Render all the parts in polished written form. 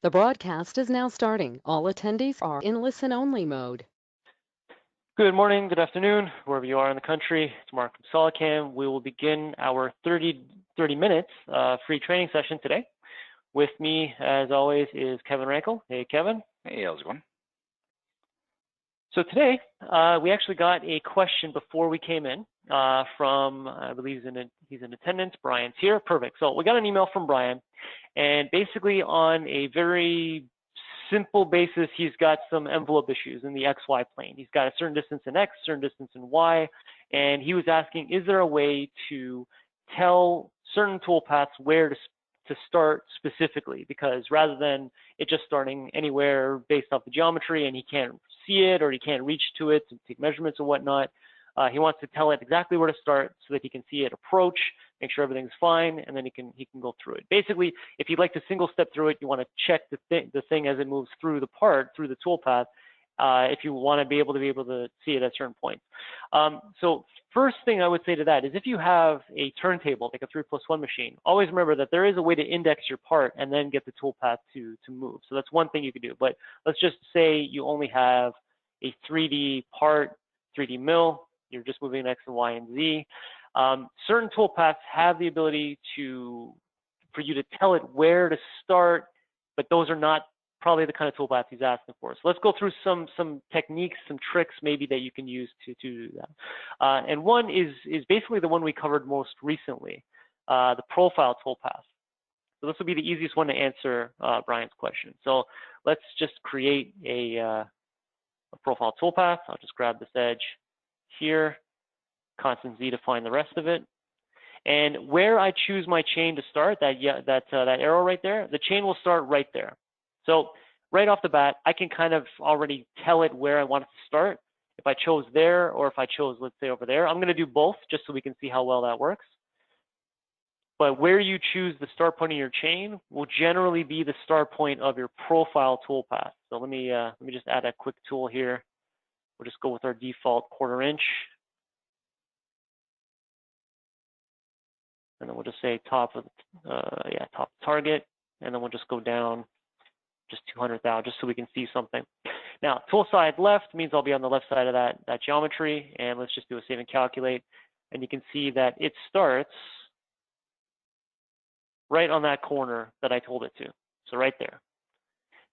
The broadcast is now starting. All attendees are in listen-only mode. Good morning, good afternoon, wherever you are in the country. It's Mark from SolidCAM. We will begin our 30 minutes free training session today. With me, as always, is Kevin Rankel. Hey, Kevin. Hey, how's it going? So today, we actually got a question before we came in from, I believe he's in attendance. Brian's here. Perfect. So we got an email from Brian, and basically on a very simple basis, he's got some envelope issues in the XY plane. He's got a certain distance in X, certain distance in Y, and he was asking, is there a way to tell certain toolpaths where to start specifically? Because rather than it just starting anywhere based off the geometry and he can't see it or he can't reach to it to take measurements and whatnot, he wants to tell it exactly where to start so that he can see it approach, make sure everything's fine, and then he can go through it. Basically, if you'd like to single step through it, you want to check the thing as it moves through the part, through the toolpath, if you want to be able to see it at certain points. So first thing I would say to that is if you have a turntable, like a 3+1 machine, always remember that there is a way to index your part and then get the toolpath to move. So that's one thing you could do. But let's just say you only have a 3D part, 3D mill, you're just moving X and Y and Z. Certain toolpaths have the ability for you to tell it where to start, but those are not probably the kind of toolpath he's asking for. So let's go through some techniques, some tricks maybe that you can use to do that. And one is basically the one we covered most recently, the profile toolpath. So this will be the easiest one to answer Brian's question. So let's just create a profile toolpath. I'll just grab this edge here, constant Z to find the rest of it. And where I choose my chain to start, that arrow right there, the chain will start right there. So right off the bat, I can kind of already tell it where I want it to start. If I chose there or if I chose, let's say, over there, I'm going to do both just so we can see how well that works. But where you choose the start point of your chain will generally be the start point of your profile toolpath. So let me just add a quick tool here. We'll just go with our default 1/4 inch. And then we'll just say top target. And then we'll just go down just 200,000 just so we can see something. Now, tool side left means I'll be on the left side of that geometry. And let's just do a save and calculate. And you can see that it starts right on that corner that I told it to. So right there.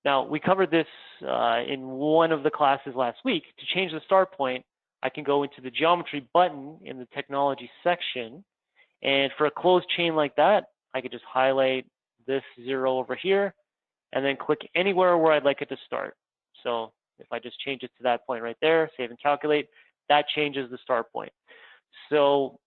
Now, we covered this in one of the classes last week. To change the start point, I can go into the geometry button in the technology section. And for a closed chain like that, I could just highlight this 0 over here and then click anywhere where I'd like it to start. So if I just change it to that point right there, save and calculate, that changes the start point. So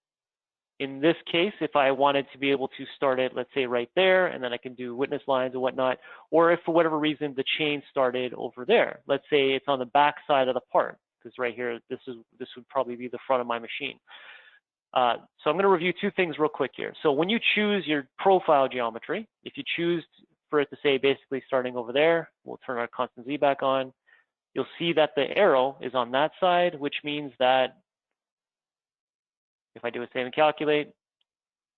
in this case, if I wanted to be able to start it, let's say right there, and then I can do witness lines and whatnot, or if for whatever reason the chain started over there, let's say it's on the back side of the part, because right here, this would probably be the front of my machine. So I'm going to review two things real quick here. So when you choose your profile geometry, if you choose for it to say basically starting over there, we'll turn our constant Z back on. You'll see that the arrow is on that side, which means that if I do a save and calculate,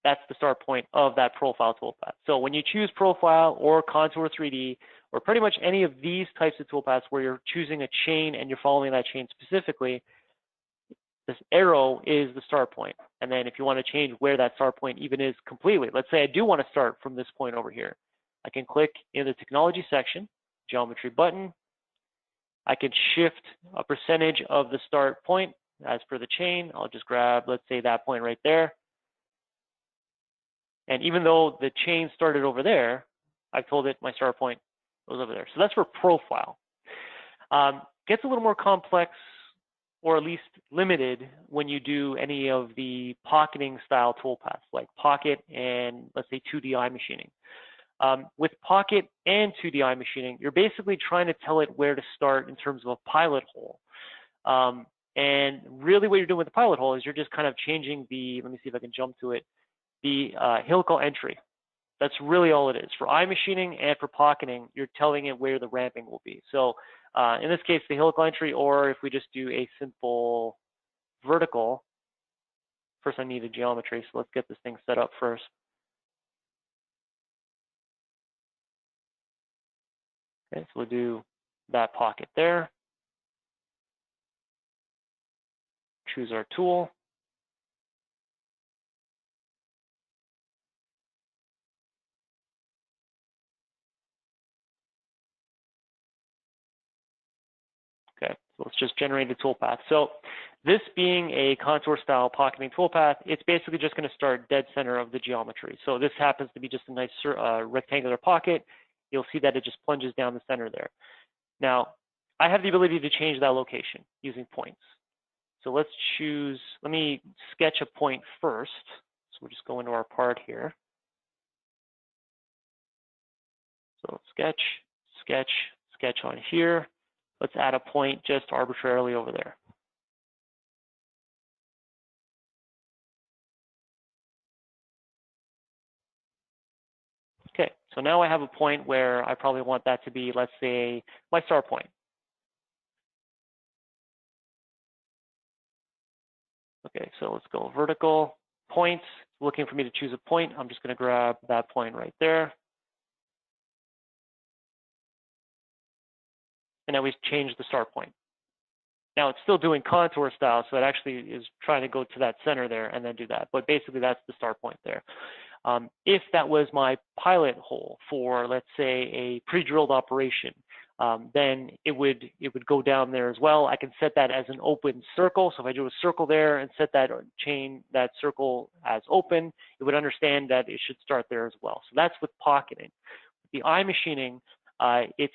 that's the start point of that profile toolpath. So when you choose profile or contour 3D, or pretty much any of these types of toolpaths where you're choosing a chain and you're following that chain specifically, this arrow is the start point. And then if you want to change where that start point even is completely, let's say I do want to start from this point over here, I can click in the technology section, geometry button. I can shift a percentage of the start point as per the chain. I'll just grab, let's say, that point right there. And even though the chain started over there, I've told it my start point goes over there. So that's for profile. Gets a little more complex, or at least limited, when you do any of the pocketing style toolpaths like pocket and, let's say, 2D eye machining. With pocket and 2D eye machining, you're basically trying to tell it where to start in terms of a pilot hole. And really what you're doing with the pilot hole is you're just kind of changing the, let me see if I can jump to it, the helical entry. That's really all it is. For eye machining and for pocketing, you're telling it where the ramping will be. So in this case, the helical entry, or if we just do a simple vertical, first I need a geometry, so let's get this thing set up first. Okay, so we'll do that pocket there. Choose our tool. Okay, so let's just generate a toolpath. So this being a contour style pocketing toolpath, it's basically just going to start dead center of the geometry. So this happens to be just a nice rectangular pocket. You'll see that it just plunges down the center there. Now, I have the ability to change that location using points. So let's choose, let me sketch a point first. So we'll just go into our part here. So sketch, sketch, sketch on here. Let's add a point just arbitrarily over there. Okay, so now I have a point where I probably want that to be, let's say, my start point. Okay, so let's go vertical, points. Looking for me to choose a point. I'm just going to grab that point right there. And now we've changed the start point. Now it's still doing contour style, so it actually is trying to go to that center there and then do that. But basically that's the start point there. If that was my pilot hole for, let's say, a pre-drilled operation, then it would go down there as well. I can set that as an open circle. So if I do a circle there and set that circle as open, it would understand that it should start there as well. So that's with pocketing. The eye machining, it's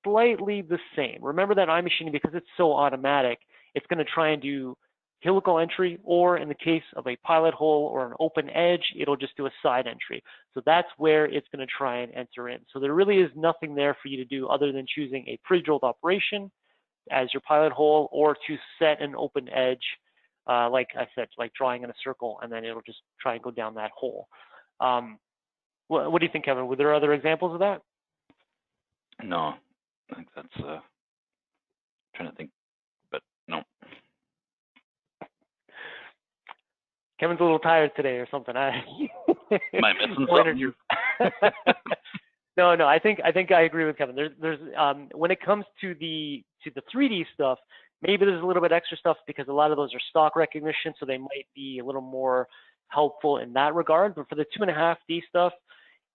slightly the same. Remember that eye machining, because it's so automatic, it's going to try and do helical entry, or in the case of a pilot hole or an open edge, it'll just do a side entry. So that's where it's going to try and enter in. So there really is nothing there for you to do other than choosing a pre-drilled operation as your pilot hole, or to set an open edge, like I said, like drawing in a circle, and then it'll just try and go down that hole. What do you think, Kevin? Were there other examples of that? No, I think that's trying to think, but no. Kevin's a little tired today or something. Am I missing something? No, I think I agree with Kevin. There's when it comes to the 3D stuff, maybe there's a little bit extra stuff because a lot of those are stock recognition, so they might be a little more helpful in that regard. But for the 2.5D stuff,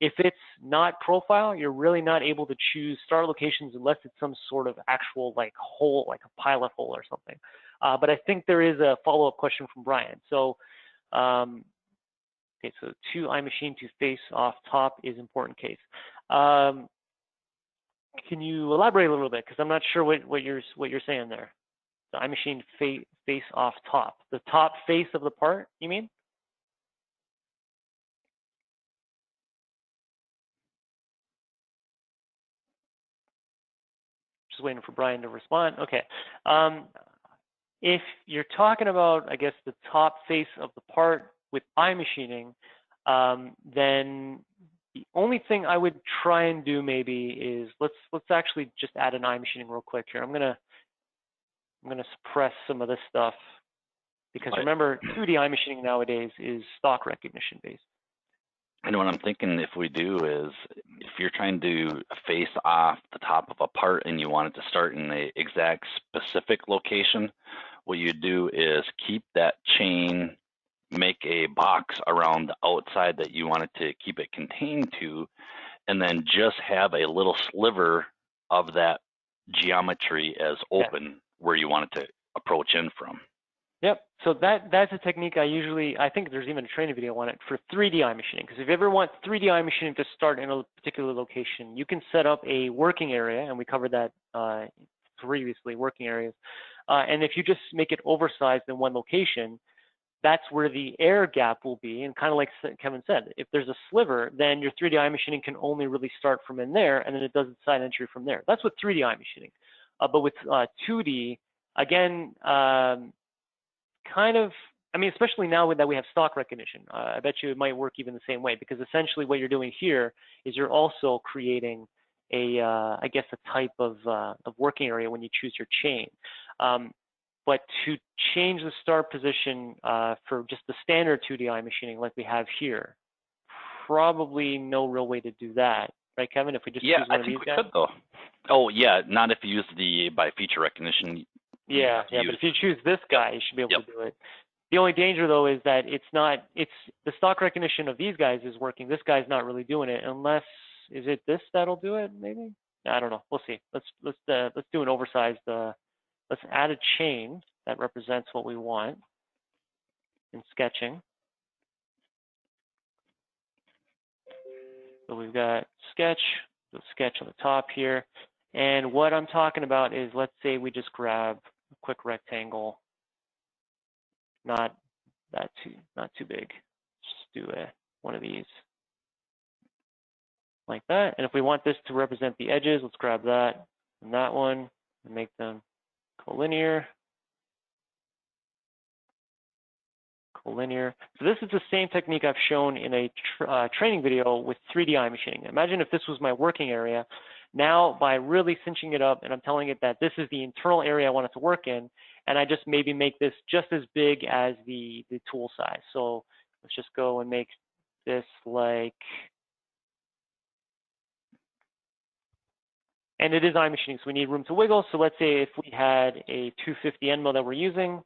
if it's not profile, you're really not able to choose start locations unless it's some sort of actual like hole, like a pilot hole or something. But I think there is a follow-up question from Brian. So, okay, so to eye machine to face off top is important case. Can you elaborate a little bit? Because I'm not sure what you're saying there. The eye machine face off top. The top face of the part, you mean? Just waiting for Brian to respond. Okay. If you're talking about, I guess, the top face of the part with eye machining, then the only thing I would try and do maybe is let's actually just add an eye machining real quick here. I'm gonna suppress some of this stuff because remember, 2D eye machining nowadays is stock recognition based. And what I'm thinking if we do is, if you're trying to face off the top of a part and you want it to start in the exact specific location, what you do is keep that chain, make a box around the outside that you want it to keep it contained to, and then just have a little sliver of that geometry as open where you want it to approach in from. Yep. So that's a technique I think there's even a training video on it for 3D eye machining. Because if you ever want 3D eye machining to start in a particular location, you can set up a working area, and we covered that previously, working areas. And if you just make it oversized in one location, that's where the air gap will be. And kind of like Kevin said, if there's a sliver, then your 3D eye machining can only really start from in there, and then it does its side entry from there. That's with 3D eye machining. But with 2D, again, kind of, I mean, especially now that we have stock recognition, I bet you it might work even the same way, because essentially what you're doing here is you're also creating I guess a type of working area when you choose your chain. But to change the start position for just the standard 2D eye machining like we have here, probably no real way to do that. right, Kevin? If we just Yeah, choose I one of think these we guys. could though. Oh yeah, not if you use the by feature recognition. Yeah, yeah, but if you choose this guy, you should be able Yep. to do it. The only danger though is that it's the stock recognition of these guys is working. This guy's not really doing it unless, is it this that'll do it maybe? I don't know, we'll see. Let's do an oversized, let's add a chain that represents what we want in sketching. So we've got sketch, the sketch on the top here. And what I'm talking about is, let's say we just grab a quick rectangle, not too big. Just do one of these like that. And if we want this to represent the edges, let's grab that and that one and make them collinear. Collinear. So this is the same technique I've shown in a training video with 3D eye machining. Imagine if this was my working area. Now, by really cinching it up and I'm telling it that this is the internal area I want it to work in, and I just maybe make this just as big as the tool size. So let's just go and make this like, and it is eye machining, so we need room to wiggle. So let's say if we had a 250 end mill that we're using,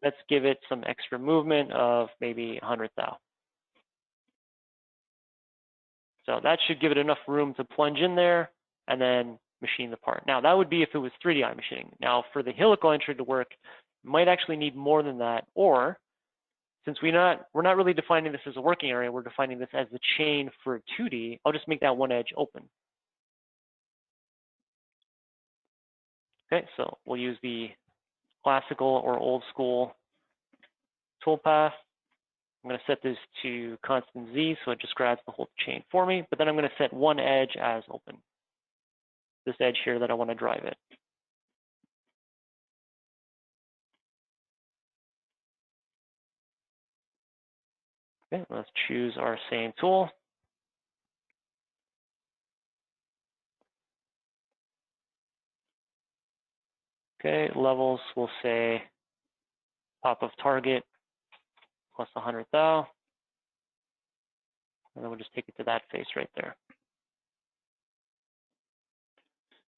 let's give it some extra movement of maybe 100 thou. So that should give it enough room to plunge in there and then machine the part. Now that would be if it was 3D eye machining. Now for the helical entry to work, you might actually need more than that, or since we're not really defining this as a working area, we're defining this as the chain for 2D, I'll just make that one edge open. Okay, so we'll use the classical or old school toolpath. I'm going to set this to constant Z, so it just grabs the whole chain for me, but then I'm going to set one edge as open. This edge here that I want to drive it. Okay, let's choose our same tool. Okay, levels, we'll say top of target plus 100 thou. And then we'll just take it to that face right there.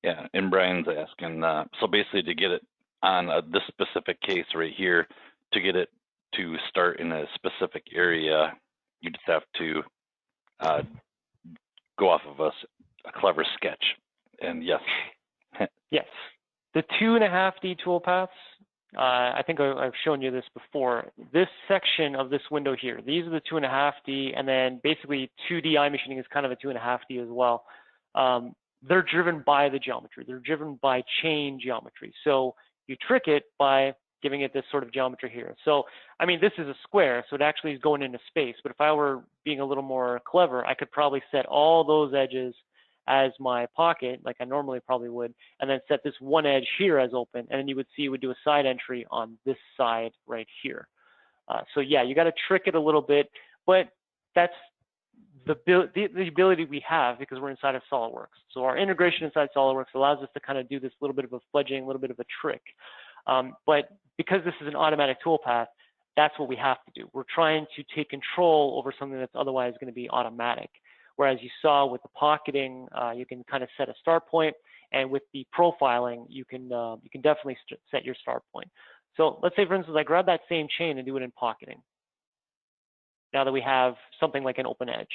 Yeah, and Brian's asking, so basically to get it on this specific case right here, to get it to start in a specific area, you just have to go off of a clever sketch. And yes. Yes, the 2.5D toolpaths, I think I've shown you this before. This section of this window here, these are the 2.5D, and then basically 2D eye machining is kind of a 2.5D as well. They're driven by the geometry. They're driven by chain geometry. So you trick it by giving it this sort of geometry here. So, I mean, this is a square, so it actually is going into space. But if I were being a little more clever, I could probably set all those edges as my pocket, like I normally probably would, and then set this one edge here as open, and then you would see it would do a side entry on this side right here. So yeah, you got to trick it a little bit, but that's the ability we have because we're inside of SolidWorks. So our integration inside SolidWorks allows us to kind of do this little bit of a fledging, a little bit of a trick. But because this is an automatic toolpath, that's what we have to do. We're trying to take control over something that's otherwise going to be automatic. Whereas you saw with the pocketing, you can kind of set a start point, and with the profiling, you can definitely set your start point. So let's say, for instance, I grab that same chain and do it in pocketing. Now that we have something like an open edge.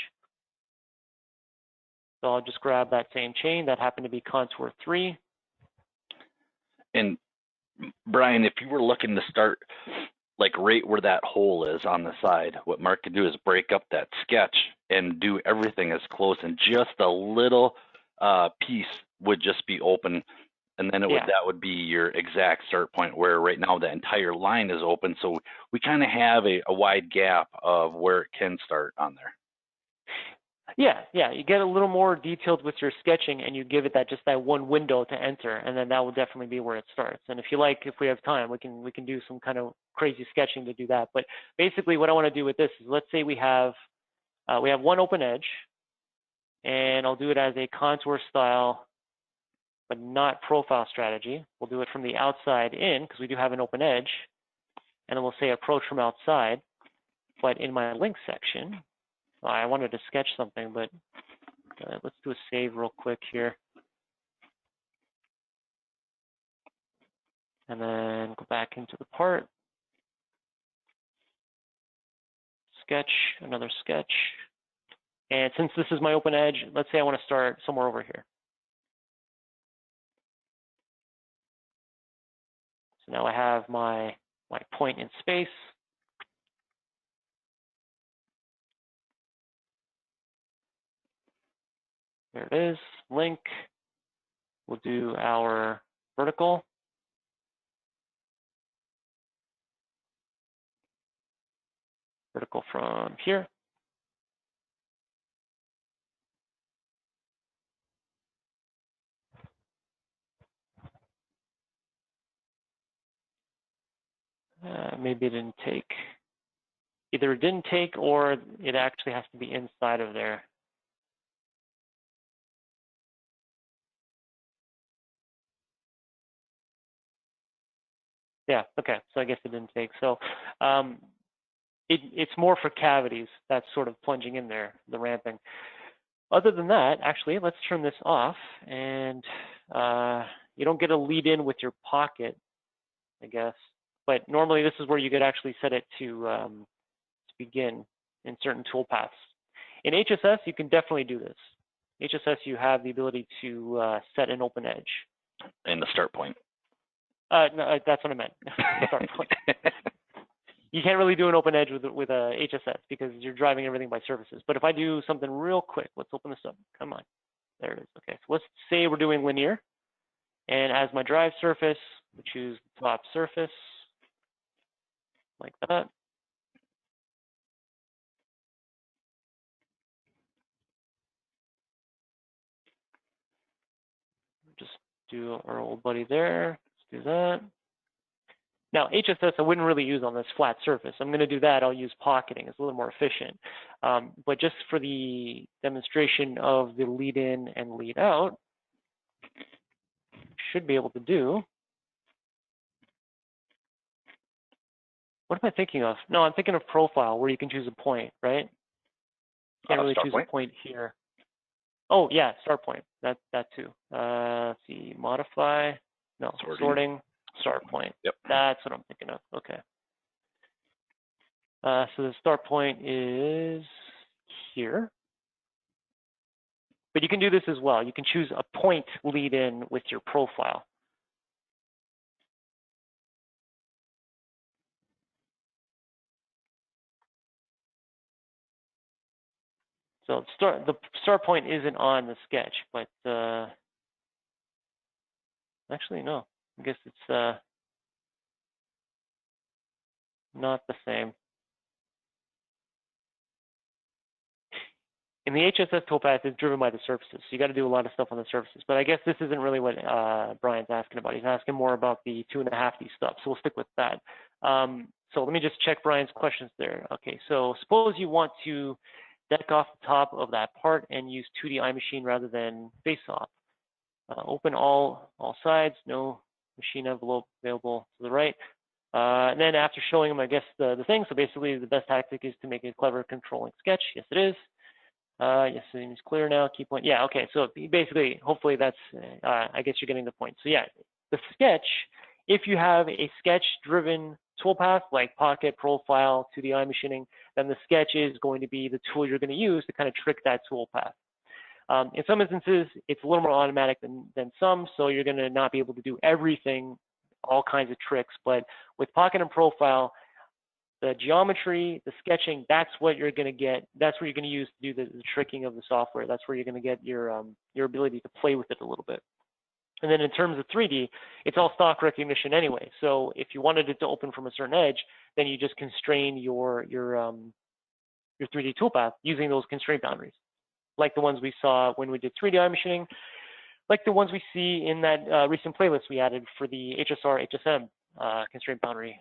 So I'll just grab that same chain that happened to be contour 3. And Brian, if you were looking to start like right where that hole is on the side, what Mark could do is break up that sketch and do everything as close, and just a little piece would just be open, and then it would, that would be your exact start point, where right now the entire line is open. So we kind of have a wide gap of where it can start on there. Yeah, you get a little more detailed with your sketching, and you give it just that one window to enter, and then that will definitely be where it starts. And if you like, if we have time, we can do some kind of crazy sketching to do that. But basically, what I want to do with this is, let's say we have one open edge, and I'll do it as a contour style, but not profile strategy. We'll do it from the outside in because we do have an open edge, and then we'll say approach from outside. But in my link section, I wanted to sketch something, but let's do a save real quick here. And then go back into the part. Sketch, another sketch. And since this is my open edge, let's say I want to start somewhere over here. So now I have my point in space. There it is, link. We'll do our vertical. Vertical from here. Maybe it didn't take. Either it didn't take or it actually has to be inside of there. Yeah, okay, so I guess it didn't take. So it's more for cavities that's sort of plunging in there, the ramping. Other than that, actually, let's turn this off, and you don't get a lead in with your pocket, I guess. But normally this is where you could actually set it to begin in certain toolpaths. In HSS, you can definitely do this. HSS, you have the ability to set an open edge. And the start point. No, that's what I meant. Start point. You can't really do an open edge with a HSS because you're driving everything by surfaces. But if I do something real quick, let's open this up. Come on. There it is. Okay, so let's say we're doing linear. And as my drive surface, we choose the top surface, like that. Just do our old buddy there. Let's do that. Now, HSS I wouldn't really use on this flat surface. I'm going to do that. I'll use pocketing. It's a little more efficient. But just for the demonstration of the lead in and lead out, should be able to do. What am I thinking of? No, I'm thinking of profile where you can choose a point, right? Can't really choose a point here. Oh yeah, start point. That too. Let's see, modify. No, sorting. Start point. Yep. That's what I'm thinking of. Okay. So the start point is here. But you can do this as well. You can choose a point lead in with your profile. So the start point isn't on the sketch, but actually no. I guess it's not the same. In the HSS toolpath, it's driven by the surfaces. So you got to do a lot of stuff on the surfaces. But I guess this isn't really what Brian's asking about. He's asking more about the 2.5D stuff. So we'll stick with that. So let me just check Brian's questions there. Okay, so suppose you want to deck off the top of that part and use 2D iMachine rather than face-off. Open all sides, no machine envelope available to the right. And then after showing him, I guess, the thing, so basically the best tactic is to make a clever controlling sketch. Yes, it is. Yes, it's clear now. Key point. Yeah, okay. So basically, hopefully that's, I guess you're getting the point. So yeah, the sketch, if you have a sketch-driven toolpath like Pocket, Profile, 2D iMachining, then the sketch is going to be the tool you're going to use to kind of trick that toolpath. In some instances, it's a little more automatic than some, so you're going to not be able to do everything, all kinds of tricks. But with Pocket and Profile, the geometry, the sketching, that's what you're going to get. That's what you're going to use to do the tricking of the software. That's where you're going to get your ability to play with it a little bit. And then in terms of 3D, it's all stock recognition anyway. So if you wanted it to open from a certain edge, then you just constrain your 3D toolpath using those constraint boundaries, like the ones we saw when we did 3D iMachining, like the ones we see in that recent playlist we added for the HSR, HSM constraint boundary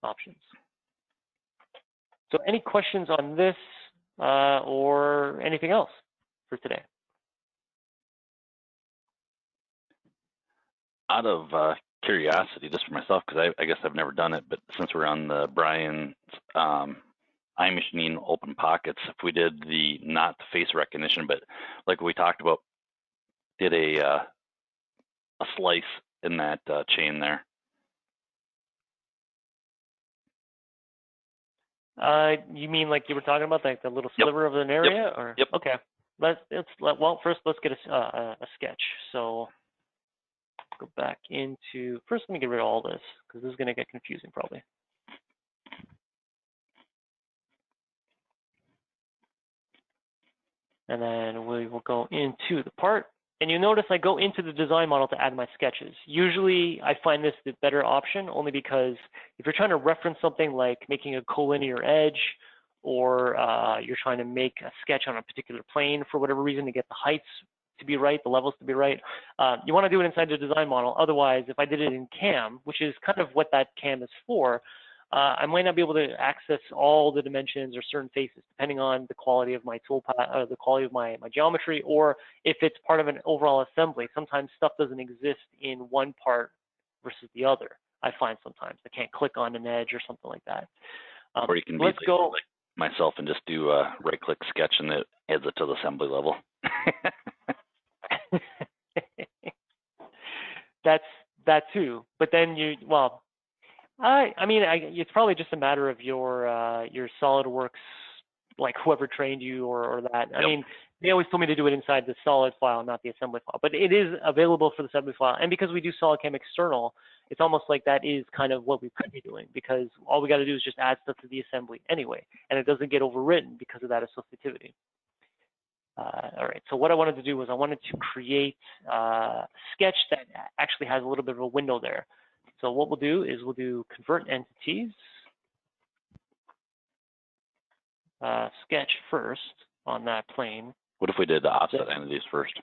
options. So any questions on this or anything else for today? Out of curiosity, just for myself, because I guess I've never done it, but since we're on the Brian's iMachining open pockets, if we did the, not the face recognition, but like we talked about, did a slice in that chain there. You mean like you were talking about, like the little sliver of an area? Yep. Or Yep. Okay. Well, first let's get a sketch. So go back into, first let me get rid of all this, because this is going to get confusing probably. And then we will go into the part. And you notice I go into the design model to add my sketches. Usually I find this the better option, only because if you're trying to reference something like making a collinear edge, or you're trying to make a sketch on a particular plane for whatever reason to get the heights to be right, the levels to be right, you want to do it inside the design model. Otherwise, if I did it in CAM, which is kind of what that CAM is for, I might not be able to access all the dimensions or certain faces, depending on the quality of my toolpath, the quality of my geometry, or if it's part of an overall assembly. Sometimes stuff doesn't exist in one part versus the other. I find sometimes I can't click on an edge or something like that. Or you can be like myself and just do a right-click sketch and it adds it to the assembly level. That's that too. But then I mean, it's probably just a matter of your SolidWorks, like whoever trained you or that. I mean, they always told me to do it inside the solid file, not the assembly file. But it is available for the assembly file. And because we do SolidCAM external, it's almost like that is kind of what we could be doing, because all we got to do is just add stuff to the assembly anyway, and it doesn't get overwritten because of that associativity. All right, so what I wanted to do was I wanted to create a sketch that actually has a little bit of a window there. So what we'll do is we'll do convert entities, sketch first on that plane. What if we did the offset entities first?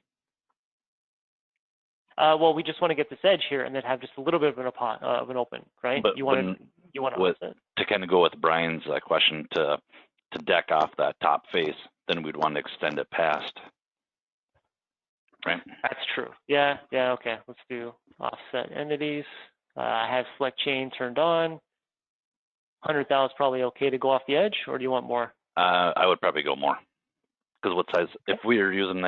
Well, we just want to get this edge here and then have just a little bit of an open, right? But you want to offset. To kind of go with Brian's question, to deck off that top face, then we'd want to extend it past, right? That's true. Yeah, okay. Let's do offset entities. I have select chain turned on. 100,000 is probably okay to go off the edge, or do you want more? I would probably go more. Because what size, if we are using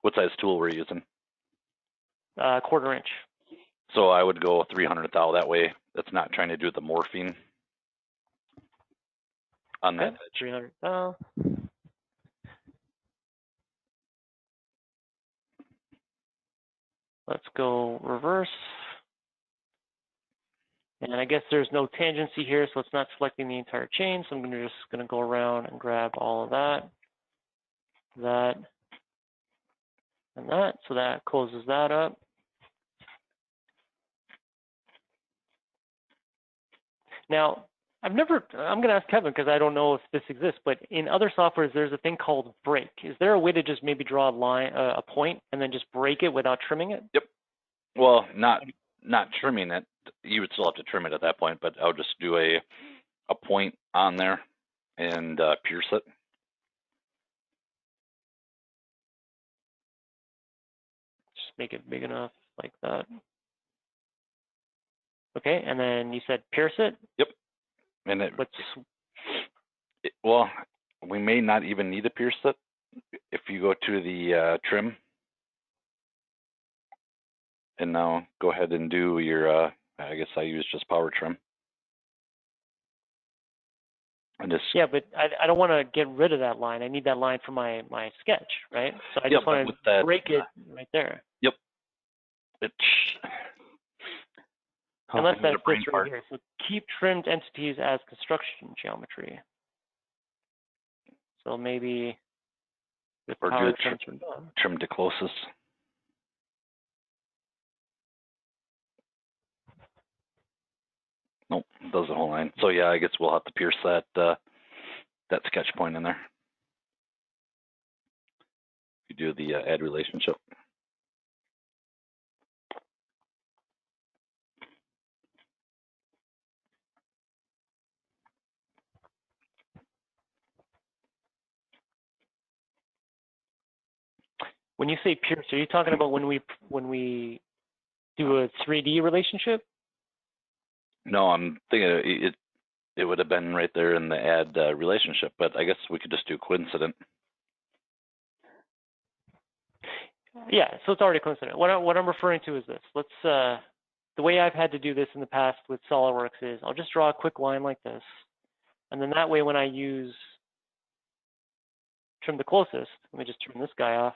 what size tool we're using? 1/4 inch. So I would go 300,000. That way it's not trying to do the morphine on that edge. 300,000. Let's go reverse. And I guess there's no tangency here, so it's not selecting the entire chain. So I'm just going to go around and grab all of that, and that. So that closes that up. Now, I'm going to ask Kevin because I don't know if this exists, but in other softwares, there's a thing called break. Is there a way to just maybe draw a line, a point, and then just break it without trimming it? Yep. Well, not trimming it. You would still have to trim it at that point, but I would just do a point on there and pierce it. Just make it big enough like that. Okay, and then you said pierce it? Yep. And well, we may not even need to pierce it. If you go to the trim, and now go ahead and do your, I guess I use just power trim. And just, yeah, but I don't want to get rid of that line. I need that line for my sketch, right? So I just want to break it right there. Yep. Unless that's this right here. So keep trimmed entities as construction geometry. So maybe the power trim turned on. Trim to closest. Nope, does the whole line. So yeah, I guess we'll have to pierce that sketch point in there. You do the add relationship. When you say pierce, are you talking about when we do a 3D relationship? No, I'm thinking it would have been right there in the add relationship, but I guess we could just do coincident. Yeah, so it's already coincident. What I'm referring to is this. Let's, the way I've had to do this in the past with SolidWorks is I'll just draw a quick line like this. And then that way when I use trim the closest, let me just turn this guy off.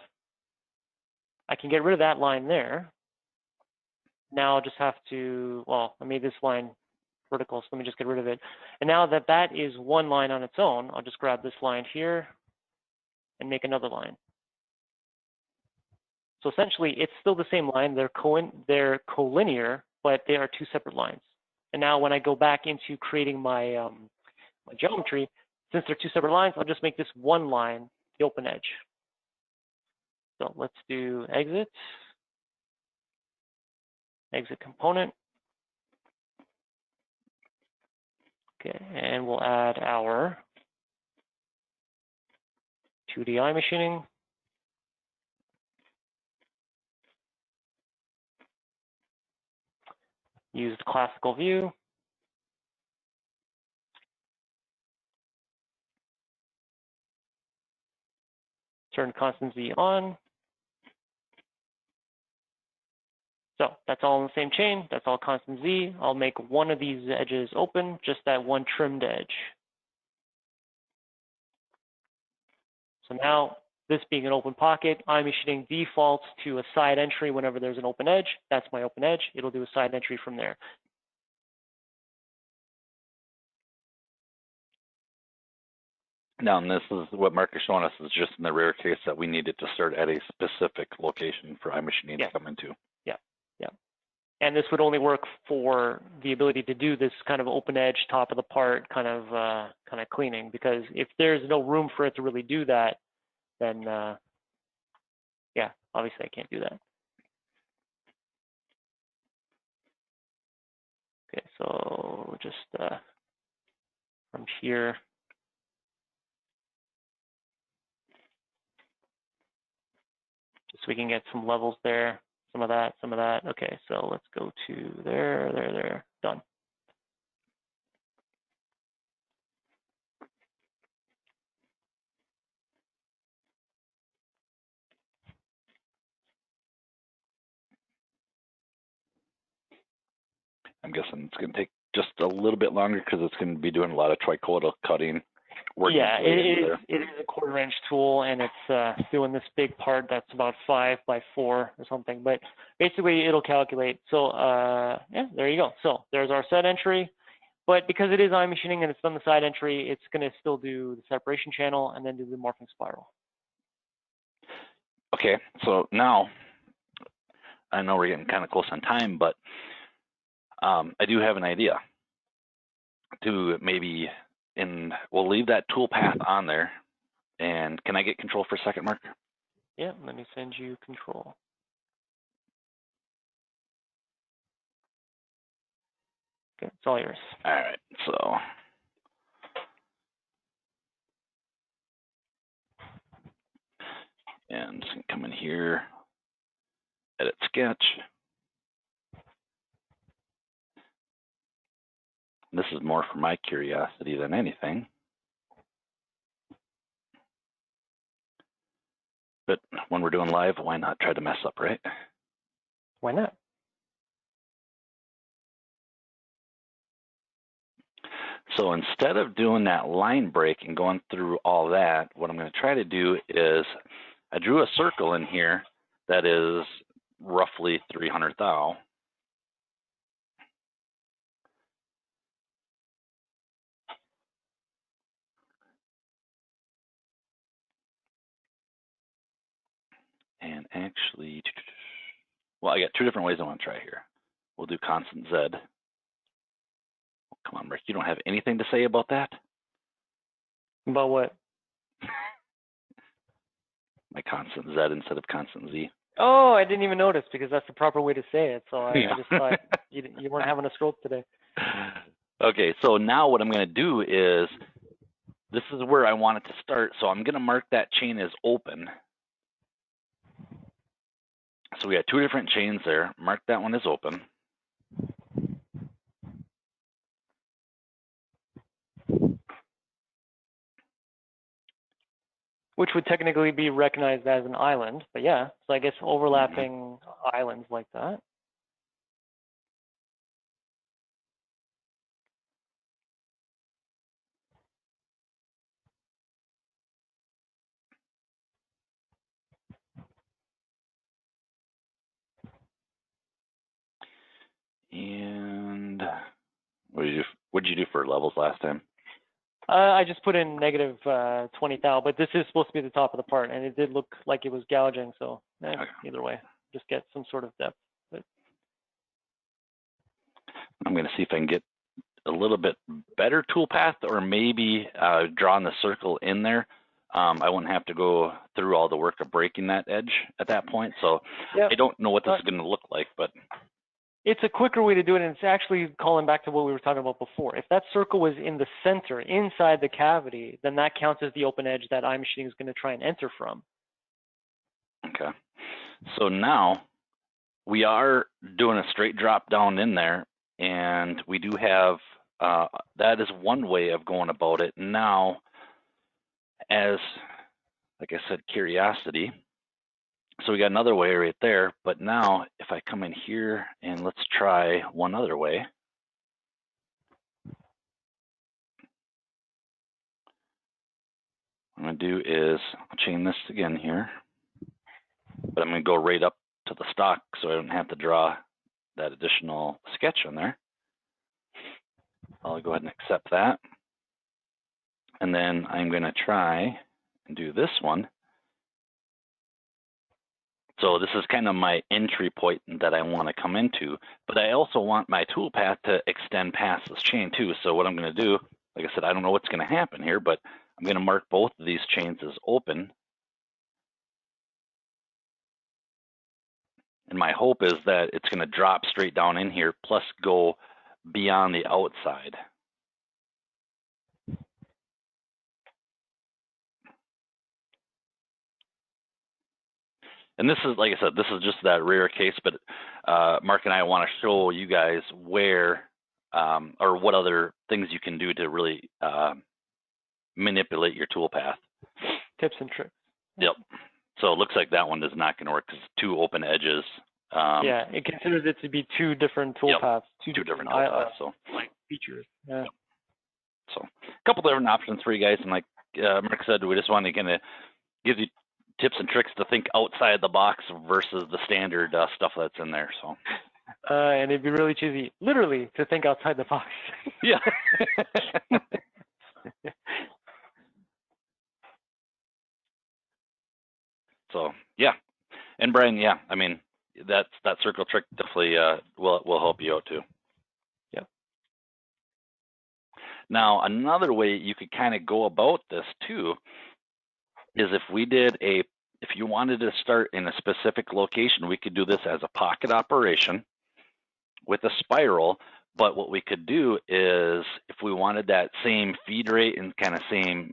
I can get rid of that line there. Now I'll just have to, well, I made this line vertical, so let me just get rid of it. And now that that is one line on its own, I'll just grab this line here and make another line. So essentially, it's still the same line. They're collinear, but they are two separate lines. And now when I go back into creating my, my geometry, since they're two separate lines, I'll just make this one line the open edge. So let's do exit, exit component. Okay, and we'll add our 2D eye machining. Use the classical view. Turn constant Z on. So that's all in the same chain. That's all constant Z. I'll make one of these edges open, just that one trimmed edge. So now, this being an open pocket, eye machining defaults to a side entry whenever there's an open edge. That's my open edge. It'll do a side entry from there. Now, and this is what Mark is showing us is just in the rare case that we needed to start at a specific location for iMachining to come into. Yeah, yeah. And this would only work for the ability to do this kind of open edge, top of the part kind of cleaning. Because if there's no room for it to really do that, then yeah, obviously I can't do that. Okay, so just from here. So we can get some levels there, some of that, some of that. Okay, so let's go to there, done. I'm guessing it's going to take just a little bit longer because it's going to be doing a lot of tricotta cutting. Yeah, it is a 1/4 inch tool, and it's doing this big part that's about 5 by 4 or something. But basically, it'll calculate. So yeah, there you go. So there's our set entry. But because it is iMachining and it's done the side entry, it's going to still do the separation channel and then do the morphing spiral. Okay, so now I know we're getting kind of close on time, but I do have an idea to maybe, we'll leave that toolpath on there. And can I get control for a second, Mark? Yeah, let me send you control. Okay, it's all yours. All right, so. And just gonna come in here, edit sketch. This is more for my curiosity than anything. But when we're doing live, why not try to mess up, right? Why not? So instead of doing that line break and going through all that, what I'm going to try to do is I drew a circle in here that is roughly 300 thou. And actually, well, I got two different ways I want to try here. We'll do constant Z. Oh, come on, Rick, you don't have anything to say about that? About what? My constant Z instead of constant Z. Oh, I didn't even notice because that's the proper way to say it. So I just thought you weren't having a stroke today. Okay, so now what I'm going to do is, this is where I want it to start. So I'm going to mark that chain as open. So we got two different chains there. Mark that one as open. which would technically be recognized as an island, but yeah, so I guess overlapping islands like that. And what did you do for levels last time? I just put in negative 20 thou, but this is supposed to be the top of the part, and it did look like it was gouging, so Okay. either way, just get some sort of depth. But I'm going to see if I can get a little bit better toolpath, or maybe drawing the circle in there. I wouldn't have to go through all the work of breaking that edge at that point, so yeah, I don't know what this is going to look like, but it's a quicker way to do it, and it's actually calling back to what we were talking about before. If that circle was in the center, inside the cavity, then that counts as the open edge that iMachining is going to try and enter from. okay. So now we are doing a straight drop down in there, and we do have, that is one way of going about it. Now, as, like I said, curiosity, so we got another way right there, but now if I come in here and let's try one other way. What I'm gonna do is I'll chain this again here, but I'm gonna go right up to the stock so I don't have to draw that additional sketch in there. I'll go ahead and accept that. And then I'm gonna try and do this one. So this is kind of my entry point that I want to come into, but I also want my toolpath to extend past this chain too. So what I'm going to do, like I said, I don't know what's going to happen here, but I'm going to mark both of these chains as open. And my hope is that it's going to drop straight down in here, plus go beyond the outside. And this is, like I said, this is just that rare case, but Mark and I want to show you guys where or what other things you can do to really manipulate your toolpath. Tips and tricks. Yep. So it looks like that one is not going to work because two open edges. Yeah, it considers it to be two different toolpaths, two different toolpaths. So like features. Yeah. Yep. So a couple different options for you guys, and like Mark said, we just want to kind of give you tips and tricks to think outside the box versus the standard stuff that's in there. So. And it'd be really cheesy, literally, to think outside the box. Yeah. So yeah, and Brian, yeah, I mean that circle trick definitely will help you out too. Yep. Now another way you could kind of go about this too is if you wanted to start in a specific location, we could do this as a pocket operation with a spiral. But what we could do is if we wanted that same feed rate and kind of same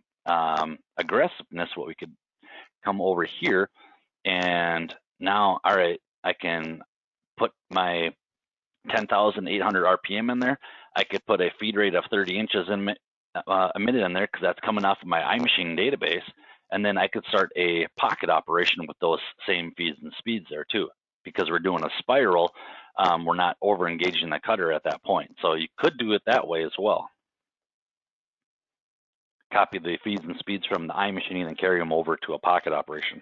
aggressiveness, what we could come over here and now, all right, I can put my 10,800 RPM in there. I could put a feed rate of 30 inches a minute in there because that's coming off of my iMachining database. And then I could start a pocket operation with those same feeds and speeds there too. Because we're doing a spiral, we're not over engaging the cutter at that point. So you could do it that way as well. Copy the feeds and speeds from the iMachining and carry them over to a pocket operation.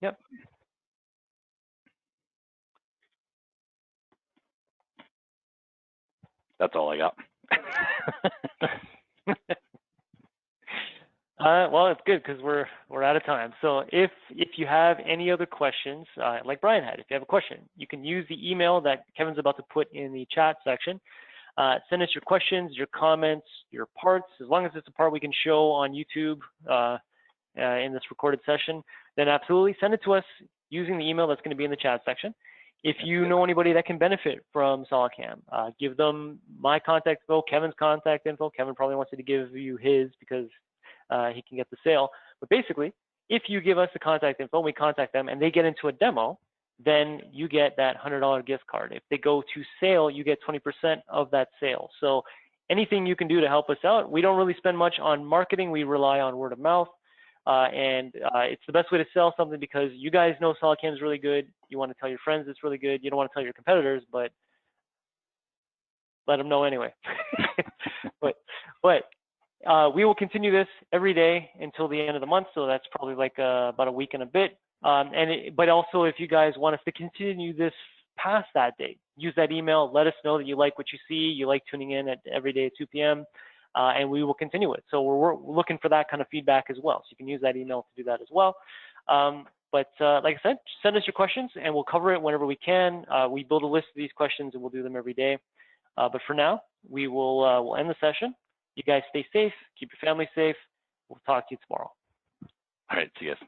Yep. That's all I got. Well, it's good because we're out of time. So if you have any other questions, like Brian had, if you have a question, you can use the email that Kevin's about to put in the chat section. Send us your questions, your comments, your parts. As long as it's a part we can show on YouTube in this recorded session, then absolutely send it to us using the email that's going to be in the chat section. If you know anybody that can benefit from SolidCAM, give them my contact info, Kevin's contact info. Kevin probably wants to give you his because he can get the sale. But basically, if you give us the contact info, we contact them and they get into a demo, then you get that $100 gift card. If they go to sale, you get 20% of that sale. So anything you can do to help us out. We don't really spend much on marketing. We rely on word of mouth. and it's the best way to sell something because you guys know SolidCAM is really good. You want to tell your friends it's really good. You don't want to tell your competitors, but let them know anyway. but we will continue this every day until the end of the month. So that's probably like about a week and a bit. But also if you guys want us to continue this past that date, use that email, let us know that you like what you see, you like tuning in at every day at 2 p.m. And we will continue it. So we're looking for that kind of feedback as well. So you can use that email to do that as well. Like I said, send us your questions and we'll cover it whenever we can. We build a list of these questions and we'll do them every day. But for now, we will we'll end the session. You guys stay safe, keep your family safe. We'll talk to you tomorrow. All right, see you guys.